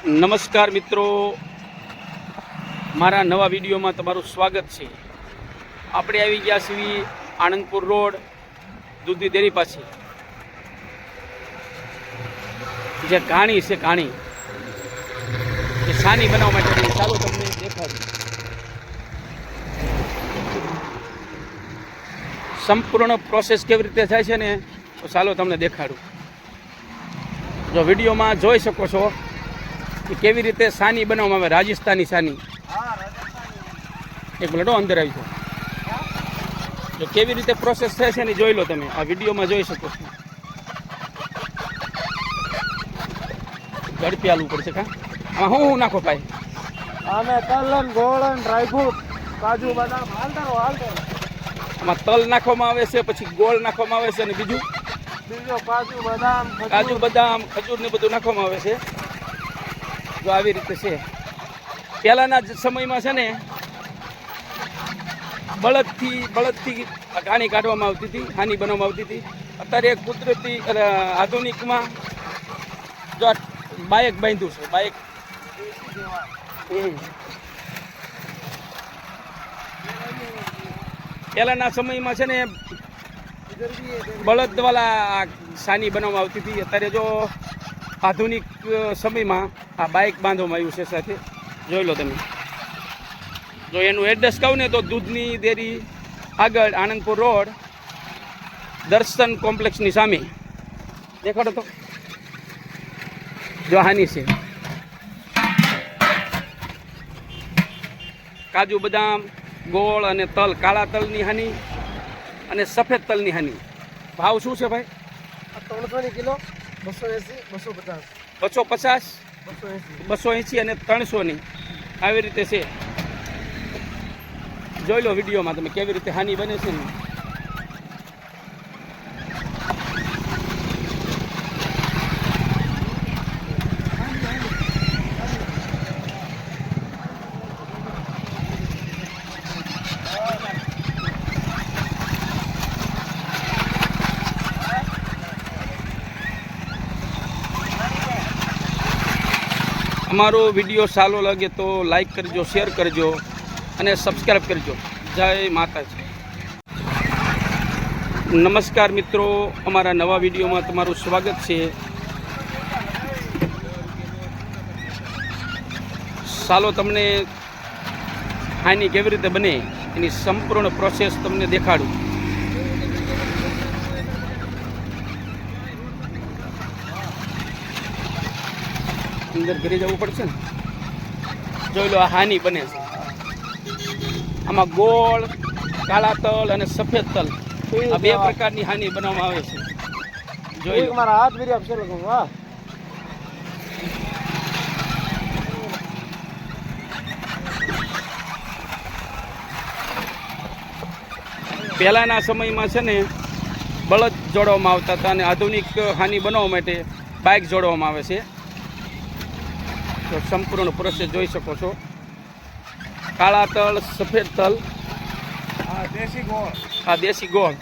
નમસ્કાર મિત્રો, મારા નવા વિડીયોમાં તમારું સ્વાગત છે। આપણે આવી ગયા છીએ આણંદપુર રોડ દૂધની ડેરી પાસે, જે ઘાણી છે ઘાણી એ સાની બનાવવા માટે ચાલો તમને દેખાડું। સંપૂર્ણ પ્રોસેસ કેવી રીતે થાય છે ને તો ચાલો તમને દેખાડું। જો વિડીયોમાં જોઈ શકો છો કે કેવી રીતે સાની બનાવવામાં આવે, રાજસ્થાની સાની। એક મિનિટ અંદર આવી જાઓ, જો કેવી રીતે પ્રોસેસ થાય છે ને જોઈ લો તમે, આ વિડીયોમાં જોઈ શકો છો। ઝડપી આલવું પડશે કા? આમાં શું નાખો ભાઈ? આને તલ અને ગોળ અને ડ્રાયફ્રૂટ, કાજુ બદામ હાલતા આમાં તલ નાખવામાં આવે છે, પછી ગોળ નાખવામાં આવે છે અને બીજું કાજુ બદામ ખજૂર ને બધું નાખવામાં આવે છે। જો આવી રીતે છે। પહેલાના સમયમાં છે ને બળદથી ઘાણી કાઢવામાં આવતી હતી, હાની બનાવવામાં આવતી હતી। અત્યારે કુદરતી આધુનિકમાં જો બાઇક બાંધ્યું છે, બાઇક પહેલાના સમયમાં છે ને બળદવાળા સાની બનાવવામાં આવતી હતી। અત્યારે જો આધુનિક સમયમાં આ બાઇક બાંધવામાં આવ્યું છે સાથે, જોઈ લો તમે। જો એનું એડ્રેસ કહું ને તો દૂધની ડેરી આગળ આણંદપુર રોડ દર્શન કોમ્પ્લેક્સની સામે દેખાડો તો, જો હાની છે કાજુ બદામ ગોળ અને તલ, કાળા તલની હાની અને સફેદ તલની હાની। ભાવ શું છે ભાઈ? 300 કિલો, 280, 250, 250, 280, 280 અને 300ની આવી રીતે છે। જોઈ લો વિડીયોમાં તમે કેવી રીતે હાની બને છે ને। અમારો વિડીયો સારો લાગે તો લાઈક કરજો, શેર કરજો અને સબસ્ક્રાઈબ કરજો। જય માતાજી। નમસ્કાર મિત્રો, અમારા નવા વિડીયોમાં તમારું સ્વાગત છે। ચાલો તમને હાની કેવી રીતે બને એની સંપૂર્ણ પ્રોસેસ તમને દેખાડું। અંદર ઘરે જવું પડશે ને। જોઈ લો આ હાની બને છે, આમાં ગોળ, કાળા તલ અને સફેદ તલ આ બે પ્રકારની હાની બનાવવામાં આવે છે। જોઈ લો મારા હાથ વિરી આપશે લોકો। વાહ, પહેલાના સમયમાં છે ને બળદ જોડવામાં આવતા હતા અને આધુનિક હાની બનાવવા માટે બાઇક જોડવામાં આવે છે। તો સંપૂર્ણ પ્રોસેસ જોઈ શકો છો। કાળા તલ, સફેદ તલ, દેશી ગોળ, આ દેશી ગોળ,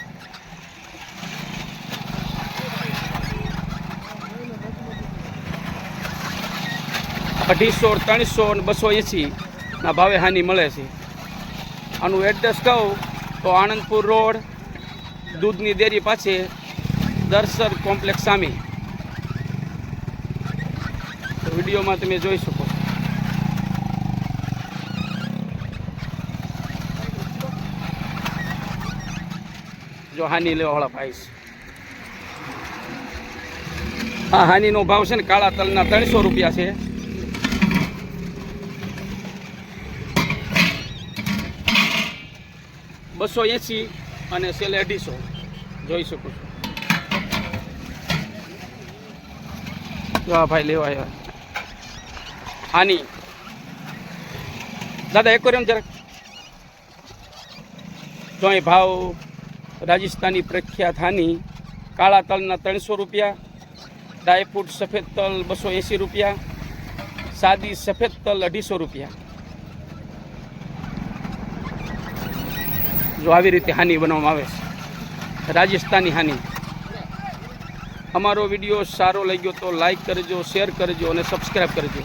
$250, 300 અને 280 ના ભાવે હાની મળે છે। આનું એડ્રેસ કહું તો આણંદપુર રોડ દૂધની ડેરી પાસે દર્શન કોમ્પ્લેક્સ સામે। વિડીયોમાં તમે જોઈ શકો। જો હાની લેવાવાળા ભાઈ છે, આ હાનીનો ભાવ છે ને કાળા તલના 300 રૂપિયા છે, $280 અને સેલે 250 જોઈ શકો છો। જો આ ભાઈ લેવા આવ્યા હાની। દાદા એક વાર એમ જરાક જો અહીં ભાવ રાજસ્થાની પ્રખ્યાત હાની કાળા તલના 300 રૂપિયા, ડ્રાયફ્રૂટ સફેદ તલ 280 રૂપિયા, સાદી સફેદ તલ 250 રૂપિયા। જો આવી રીતે હાની બનાવવામાં આવે છે, રાજસ્થાની હાની। અમારો વિડીયો સારો લાગ્યો તો લાઈક કરજો, શેર કરજો અને સબસ્ક્રાઈબ કરજો।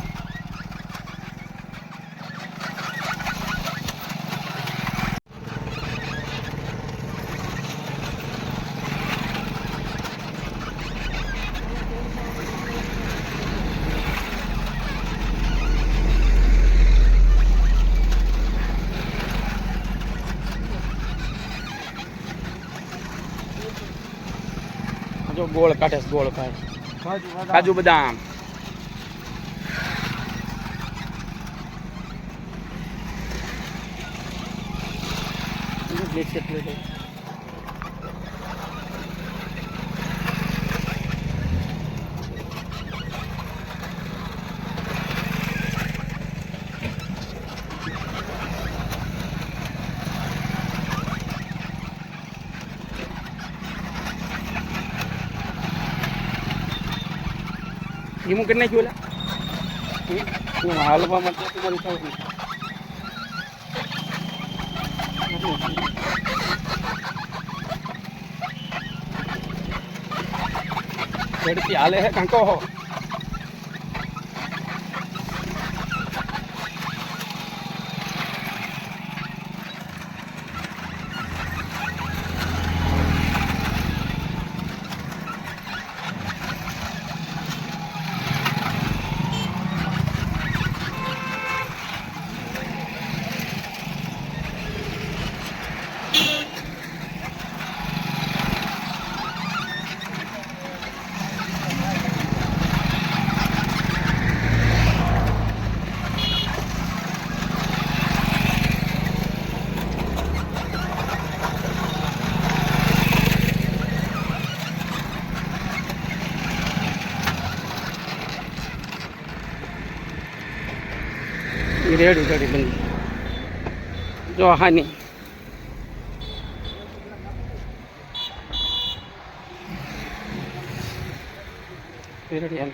ગોળ કાઢે છે, ગોળ કાઢે. કાજુ બદામ. કાજુ બદામ. ધીમું કરી નાખ્યું ઓલા હું હાલવા માટે તમારી પાસે ઝડપી હાલે હે કાંકો હો. રેડી રેડી બની જો હાની રેડી હાલ.